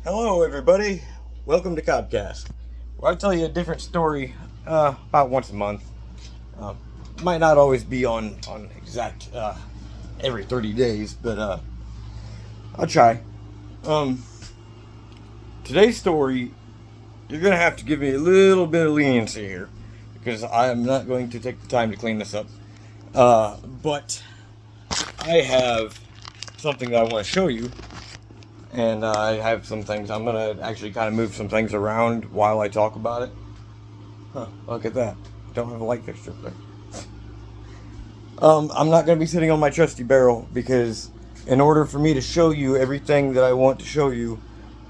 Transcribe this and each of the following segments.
Hello, everybody. Welcome to Cobcast, where I tell you a different story about once a month. Uh, Might not always be on exact every 30 days, but I'll try. Um, Today's story, you're gonna have to give me a little bit of leniency here because I am not going to take the time to clean this up. But I have something that I want to show you. And I have some things. I'm going to actually kind of move some things around while I talk about it. Huh, look at that. Don't have a light fixture there. I'm not going to be sitting on my trusty barrel because in order for me to show you everything that I want to show you,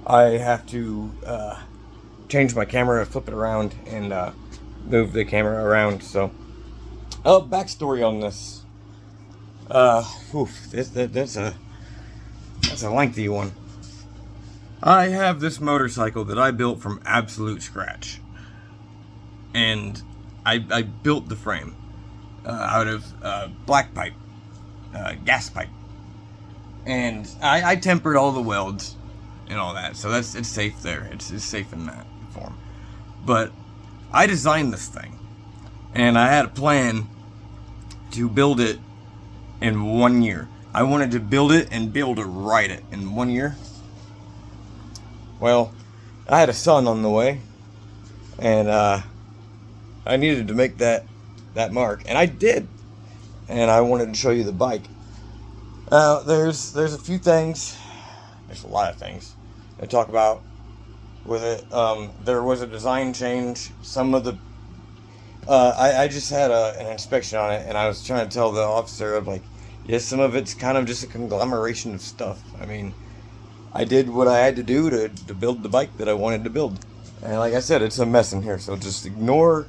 I have to change my camera, flip it around, and move the camera around. So, backstory on this. That's a lengthy one. I have this motorcycle that I built from absolute scratch. And I built the frame out of black pipe, gas pipe. And I tempered all the welds and all that. So it's safe there. It's safe in that form. But I designed this thing. And I had a plan to build it in 1 year. I wanted to build it and be able to ride it in 1 year. Well, I had a son on the way, and I needed to make that mark, and I did. And I wanted to show you the bike. There's a few things. There's a lot of things to talk about with it. There was a design change. Some of the I just had an inspection on it, and I was trying to tell the officer, I'm like, yes, some of it's kind of just a conglomeration of stuff. I mean, I did what I had to do to build the bike that I wanted to build. And like I said, it's a mess in here, so just ignore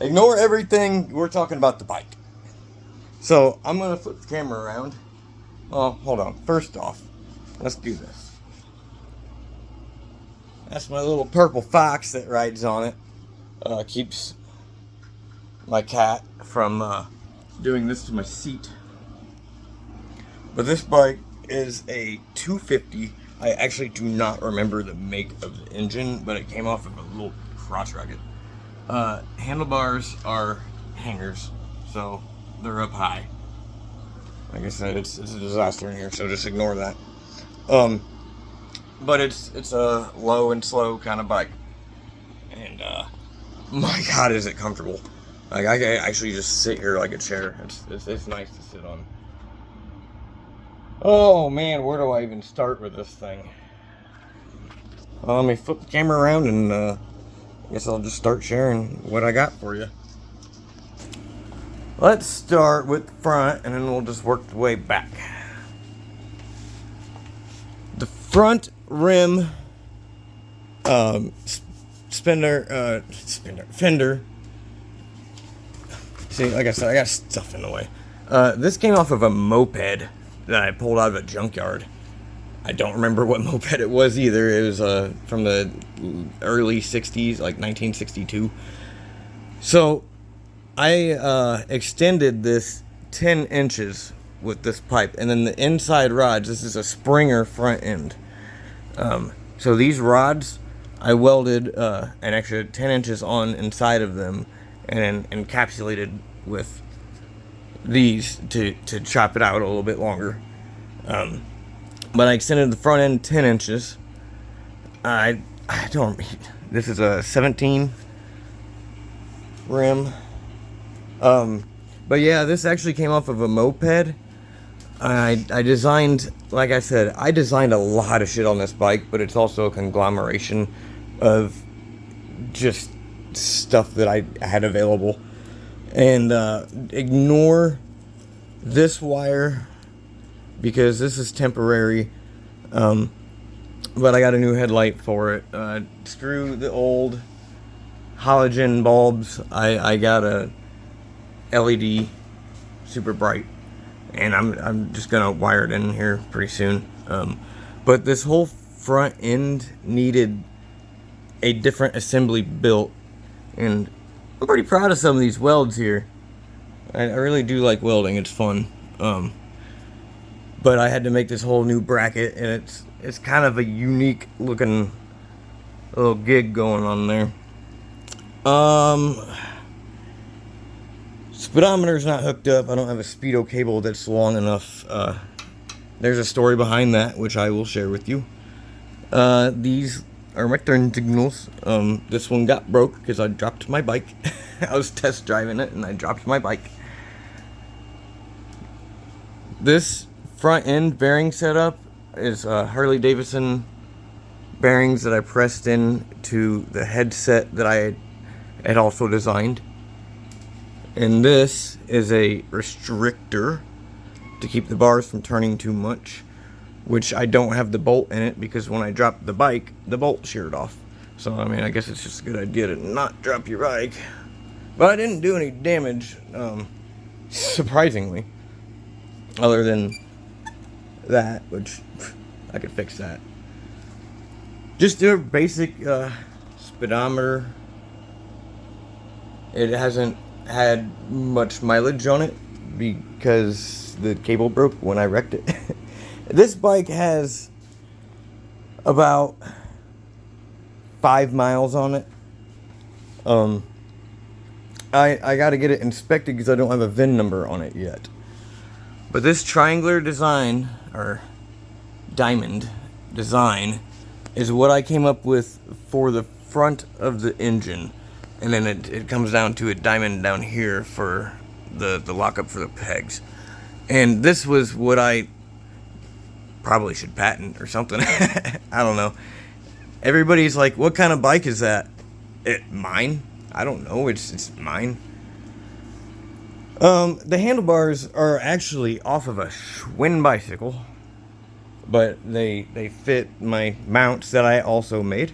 everything. We're talking about the bike. So I'm going to flip the camera around. Oh, hold on. First off, let's do this. That's my little purple fox that rides on it. Keeps my cat from doing this to my seat. But this bike is a 250. I actually do not remember the make of the engine, but it came off of a little crotch rocket. Handlebars are hangers, so they're up high. Like I said, it's a disaster in here, so just ignore that. But it's a low and slow kind of bike, and my God, is it comfortable? Like I can actually just sit here like a chair. It's nice to sit on. Oh man, where do I even start with this thing? Let me flip the camera around and I guess I'll just start sharing what I got for you. Let's start with the front and then we'll just work the way back. The front rim fender. See, like I said, I got stuff in the way. This came off of a moped that I pulled out of a junkyard. I don't remember what moped it was either. It was from the early 60s, like 1962. So I extended this 10 inches with this pipe. And then the inside rods, this is a Springer front end. So these rods, I welded an extra 10 inches on inside of them and encapsulated with these to chop it out a little bit longer. But I extended the front end 10 inches. I don't. This is a 17 rim. But yeah, this actually came off of a moped. I designed, like I said, I designed a lot of shit on this bike, but it's also a conglomeration of just stuff that I had available. And ignore this wire because this is temporary. But I got a new headlight for it. Screw the old halogen bulbs. I got a LED super bright, and I'm just gonna wire it in here pretty soon. But this whole front end needed a different assembly built, and I'm pretty proud of some of these welds here. I really do like welding, it's fun. But I had to make this whole new bracket, and it's kind of a unique looking little gig going on there. Speedometer's not hooked up. I don't have a speedo cable that's long enough. There's a story behind that, which I will share with you. These are my turn signals. This one got broke because I dropped my bike. I was test driving it and I dropped my bike. This front end bearing setup is Harley Davidson bearings that I pressed in to the headset that I had also designed. And this is a restrictor to keep the bars from turning too much, which I don't have the bolt in it because when I dropped the bike, the bolt sheared off. So, I mean, I guess it's just a good idea to not drop your bike. But I didn't do any damage, surprisingly, other than that, which I could fix that. Just do a basic speedometer. It hasn't had much mileage on it because the cable broke when I wrecked it. This bike has about 5 miles on it. I got to get it inspected because I don't have a VIN number on it yet. But this triangular design, or diamond design, is what I came up with for the front of the engine. And then it comes down to a diamond down here for the lockup for the pegs. And this was what I probably should patent or something. I don't know. Everybody's like, what kind of bike is that? Mine? I don't know. It's mine. The handlebars are actually off of a Schwinn bicycle, but they fit my mounts that I also made.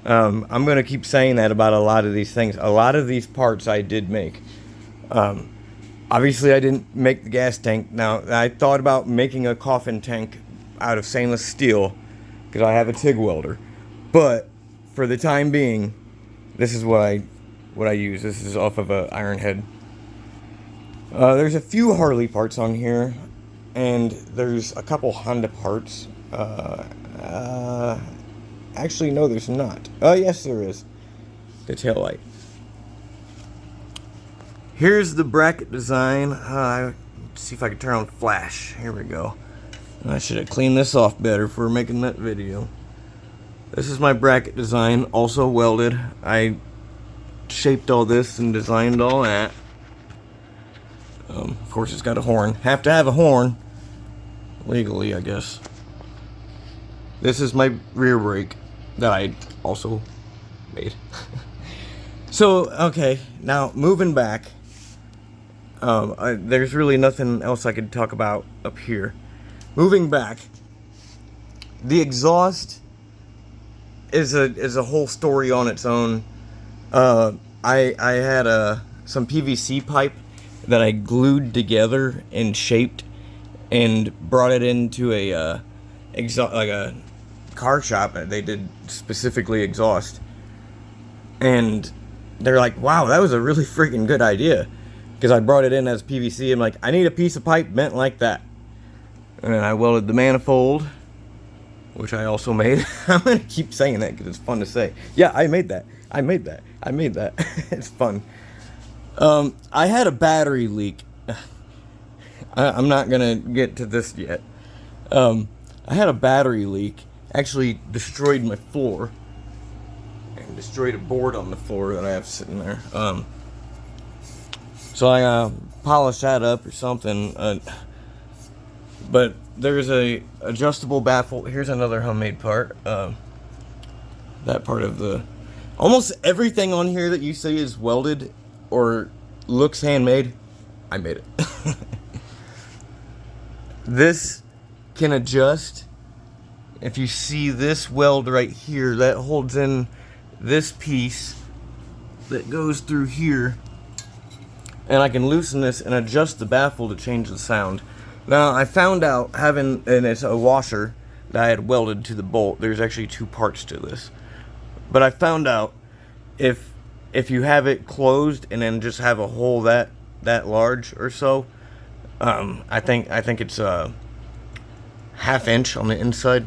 I'm going to keep saying that about a lot of these things. A lot of these parts I did make. Obviously, I didn't make the gas tank. Now, I thought about making a coffin tank out of stainless steel because I have a TIG welder. But for the time being, this is what I use. This is off of a iron head. There's a few Harley parts on here, and there's a couple Honda parts. Actually, no, there's not. Oh, yes, there is. The taillight. Here's the bracket design. Let's see if I can turn on flash. Here we go. I should have cleaned this off better for making that video. This is my bracket design, also welded. I shaped all this and designed all that. Of course, it's got a horn. Have to have a horn. Legally, I guess. This is my rear brake that I also made. So, okay, now moving back. There's really nothing else I could talk about up here. Moving back, the exhaust is a whole story on its own. I had some PVC pipe that I glued together and shaped and brought it into a car shop. They did specifically exhaust, and they're like, wow, that was a really freaking good idea, because I brought it in as PVC. I'm like, I need a piece of pipe bent like that, and then I welded the manifold, which I also made. I'm gonna keep saying that because it's fun to say. Yeah, I made that. It's fun. I had a battery leak. I'm not gonna get to this yet. I had a battery leak. Actually destroyed my floor. And destroyed a board on the floor that I have sitting there. So I polished that up or something. But there's a adjustable baffle. Here's another homemade part. That part of the... Almost everything on here that you see is welded or looks handmade, I made it. This can adjust. If you see this weld right here, that holds in this piece that goes through here, and I can loosen this and adjust the baffle to change the sound. Now, I found out and it's a washer that I had welded to the bolt. There's actually two parts to this. But I found out if you have it closed and then just have a hole that large or so, I think it's a 1/2 inch on the inside.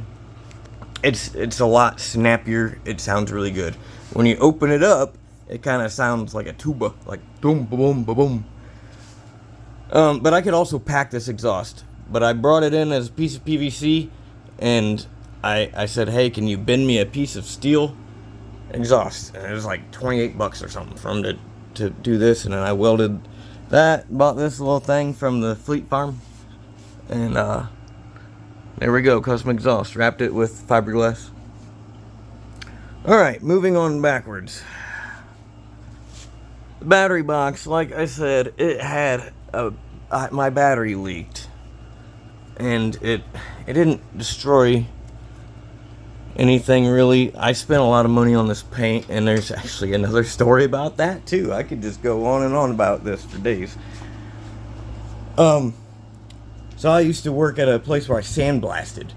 it's a lot snappier. It sounds really good. When you open it up, it kind of sounds like a tuba, like boom, boom, boom, boom. But I could also pack this exhaust. But I brought it in as a piece of PVC, and I said, hey, can you bend me a piece of steel exhaust? And it was like 28 bucks or something for him to do this. And then I welded that, bought this little thing from the Fleet Farm. And there we go, custom exhaust. Wrapped it with fiberglass. Alright, moving on backwards. The battery box, like I said, it had my battery leaked. And it didn't destroy anything really. I spent a lot of money on this paint, and there's actually another story about that too. I could just go on and on about this for days. So I used to work at a place where I sandblasted,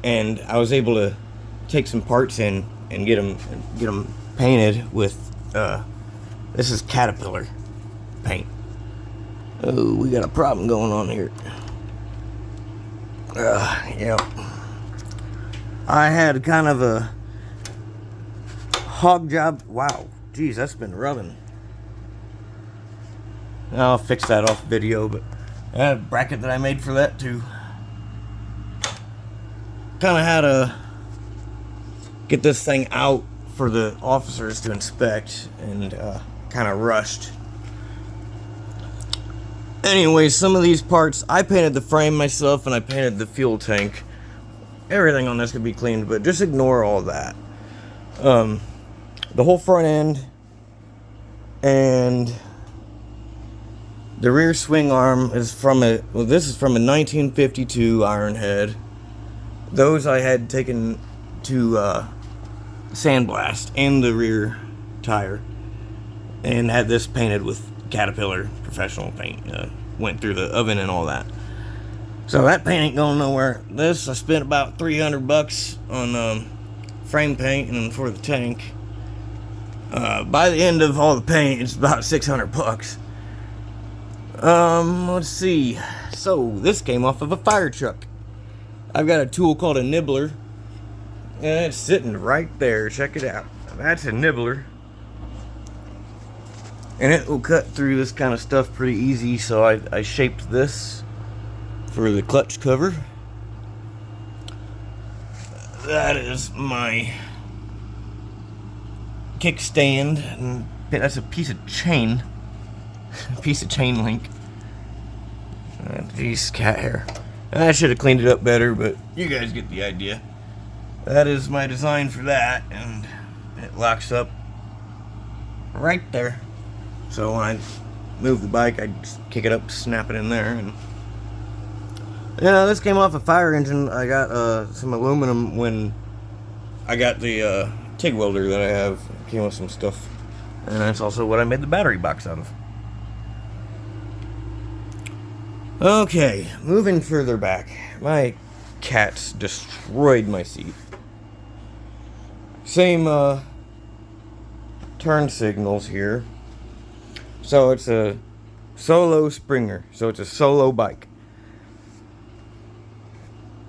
and I was able to take some parts in and get them painted with this is Caterpillar paint. Oh, we got a problem going on here. Yep. I had kind of a hog job. Wow, geez, that's been rubbing. I'll fix that off video, but I had a bracket that I made for that too. Kind of had to get this thing out for the officers to inspect, and kind of rushed. Anyway, some of these parts, I painted the frame myself, and I painted the fuel tank. Everything on this could be cleaned, but just ignore all that. The whole front end and the rear swing arm is from this is from a 1952 Ironhead. Those I had taken to sandblast, and the rear tire, and had this painted with Caterpillar professional paint. Went through the oven and all that. So that paint ain't going nowhere. This, I spent about 300 bucks on frame paint and for the tank. By the end of all the paint, it's about 600 bucks. Let's see. So this came off of a fire truck. I've got a tool called a nibbler, and it's sitting right there. Check it out. That's a nibbler, and it will cut through this kind of stuff pretty easy. So I shaped this for the clutch cover. That is my kickstand, and that's a piece of chain. A piece of chain link. Geez, cat hair. I should have cleaned it up better, but you guys get the idea. That is my design for that, and it locks up right there. So when I move the bike, I just kick it up, snap it in there, and this came off a fire engine. I got some aluminum when I got the TIG welder that I have. It came with some stuff, and that's also what I made the battery box out of. Okay, moving further back. My cats destroyed my seat. Same turn signals here. So it's a solo Springer. So it's a solo bike.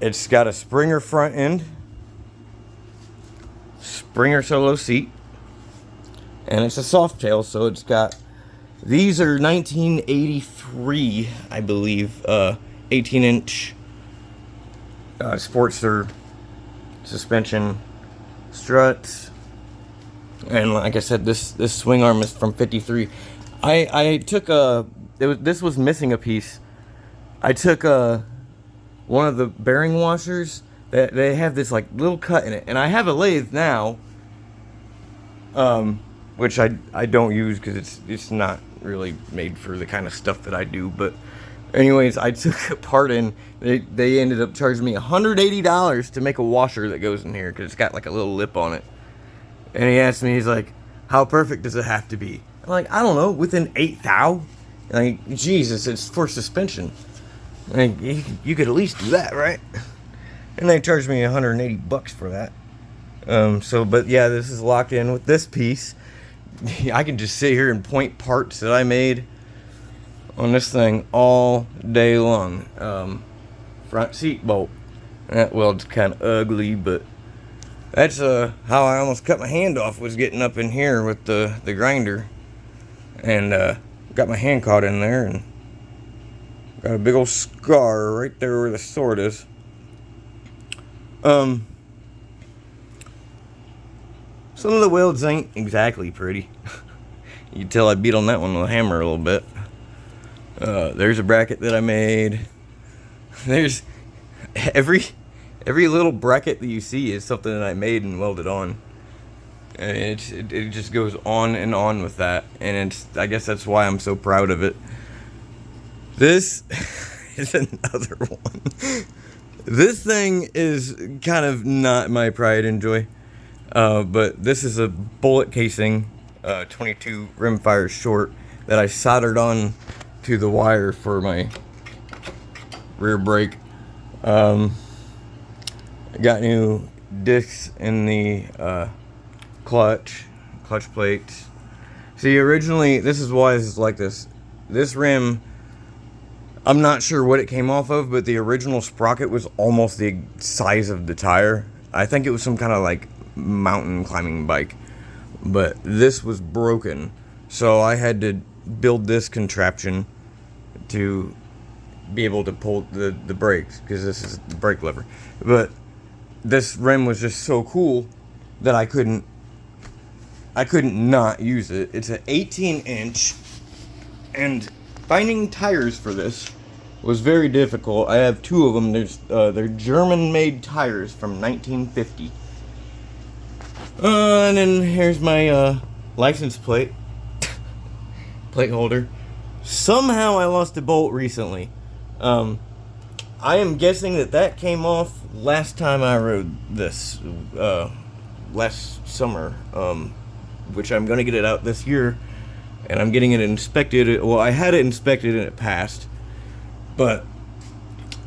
It's got a Springer front end, Springer solo seat, and it's a soft tail, so it's got, these are 1983, I believe, 18-inch Sportster suspension struts, and like I said, this swing arm is from 53. I took this was missing a piece. I took one of the bearing washers. That they have this like little cut in it, and I have a lathe now, which I don't use because it's not really made for the kind of stuff that I do. But anyways, I took a part in. They ended up charging me $180 to make a washer that goes in here because it's got like a little lip on it. And he asked me, he's like, "How perfect does it have to be?" I'm like, "I don't know, within 8 thou." Like, Jesus, it's for suspension. Like, you could at least do that, right? And they charged me $180 for that. But yeah, this is locked in with this piece. I can just sit here and point parts that I made on this thing all day long. Front seat bolt. That weld's kind of ugly, but That's how I almost cut my hand off, was getting up in here with the grinder, and got my hand caught in there and got a big old scar right there where the sword is. Some of the welds ain't exactly pretty. You can tell I beat on that one with a hammer a little bit. There's a bracket that I made. There's every little bracket that you see is something that I made and welded on. And it just goes on and on with that. And I guess that's why I'm so proud of it. This is another one. This thing is kind of not my pride and joy. But this is a bullet casing, 22 rimfire short, that I soldered on to the wire for my rear brake. Got new discs in the clutch plates. See, originally, this is why this is like this. This rim, I'm not sure what it came off of, but the original sprocket was almost the size of the tire. I think it was some kind of like mountain climbing bike, but this was broken, so I had to build this contraption to be able to pull the brakes, because this is the brake lever. But this rim was just so cool that I couldn't not use it. It's an 18-inch, and finding tires for this was very difficult. I have two of them. They're German-made tires from 1950. And then here's my license plate holder. Somehow I lost a bolt recently. I am guessing that came off last time I rode this, last summer, which I'm gonna get it out this year, and I'm getting it inspected. Well, I had it inspected and it passed, but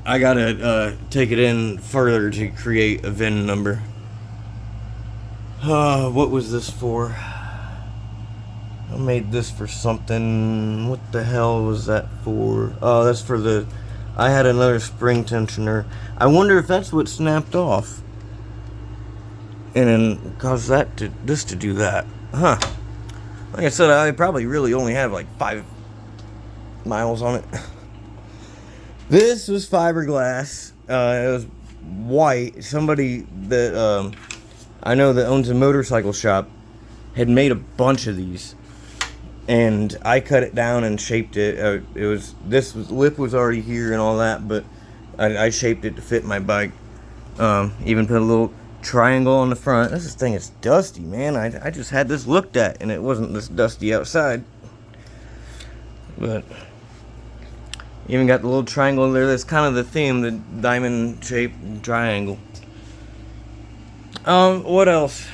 I gotta take it in further to create a VIN number. What was this for? I made this for something. What the hell was that for? Oh, that's for the... I had another spring tensioner. I wonder if that's what snapped off and then caused this to do that. Huh. Like I said, I probably really only have like 5 miles on it. This was fiberglass. It was white. Somebody that I know that owns a motorcycle shop had made a bunch of these, and I cut it down and shaped it. Lip was already here and all that, but I shaped it to fit my bike. Even put a little triangle on the front. This thing is dusty, man. I just had this looked at, and it wasn't this dusty outside. But even got the little triangle there. That's kind of the theme, the diamond-shaped triangle. What else?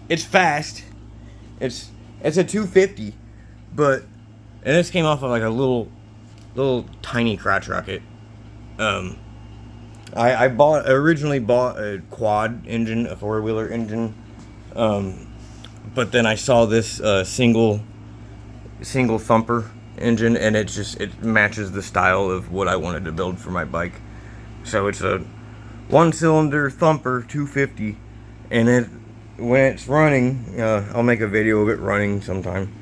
It's fast. It's a 250, and this came off of like a little tiny crotch rocket. I originally bought a quad engine, a 4-wheeler engine, but then I saw this single thumper engine, and it matches the style of what I wanted to build for my bike. So it's a 1-cylinder thumper 250, and when it's running, I'll make a video of it running sometime.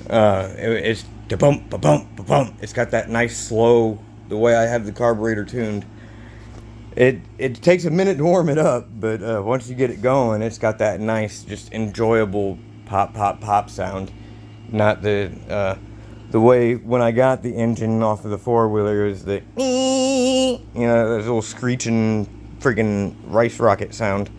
It's da-bump, ba-bump, ba-bump. It's got that nice slow, the way I have the carburetor tuned. It takes a minute to warm it up, but once you get it going, it's got that nice, just enjoyable pop, pop, pop sound. Not the way when I got the engine off of the 4-wheeler is the there's a little screeching freaking rice rocket sound.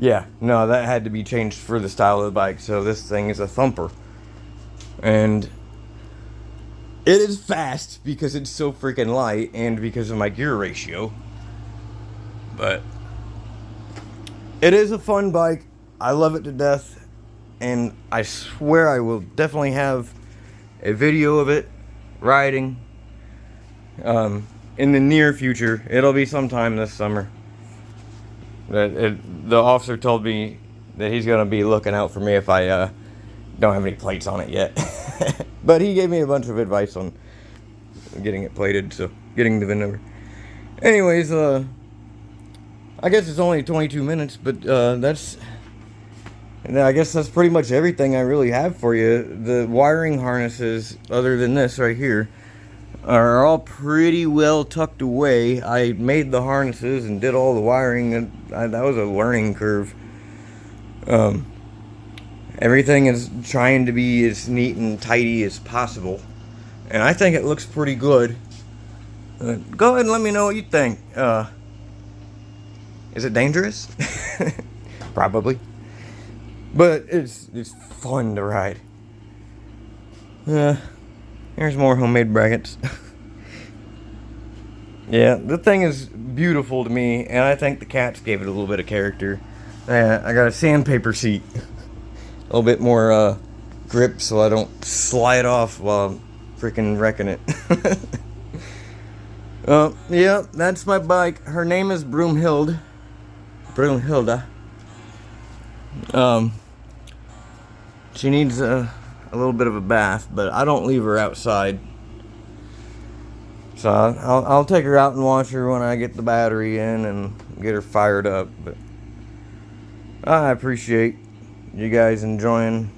Yeah, no, that had to be changed for the style of the bike, so this thing is a thumper. And it is fast because it's so freaking light and because of my gear ratio. But it is a fun bike. I love it to death, and I swear I will definitely have a video of it riding in the near future. It'll be sometime this summer. The officer told me that he's going to be looking out for me if I don't have any plates on it yet. But he gave me a bunch of advice on getting it plated, so getting the VIN number. Anyways, I guess it's only 22 minutes, but I guess that's pretty much everything I really have for you. The wiring harnesses, other than this right here, are all pretty well tucked away. I made the harnesses and did all the wiring, and that was a learning curve. Everything is trying to be as neat and tidy as possible, and I think it looks pretty good. Go ahead and let me know what you think. Is it dangerous? Probably. But it's fun to ride. Here's more homemade brackets. Yeah, the thing is beautiful to me, and I think the cats gave it a little bit of character. I got a sandpaper seat. A little bit more grip so I don't slide off while I'm freaking wrecking it. Yeah, that's my bike. Her name is Broomhilda. She needs a little bit of a bath, but I don't leave her outside. So I'll take her out and wash her when I get the battery in and get her fired up. But I appreciate you guys enjoying,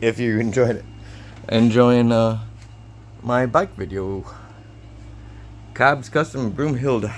if you enjoyed it, enjoying my bike video. Cobb's Custom Broomhilda.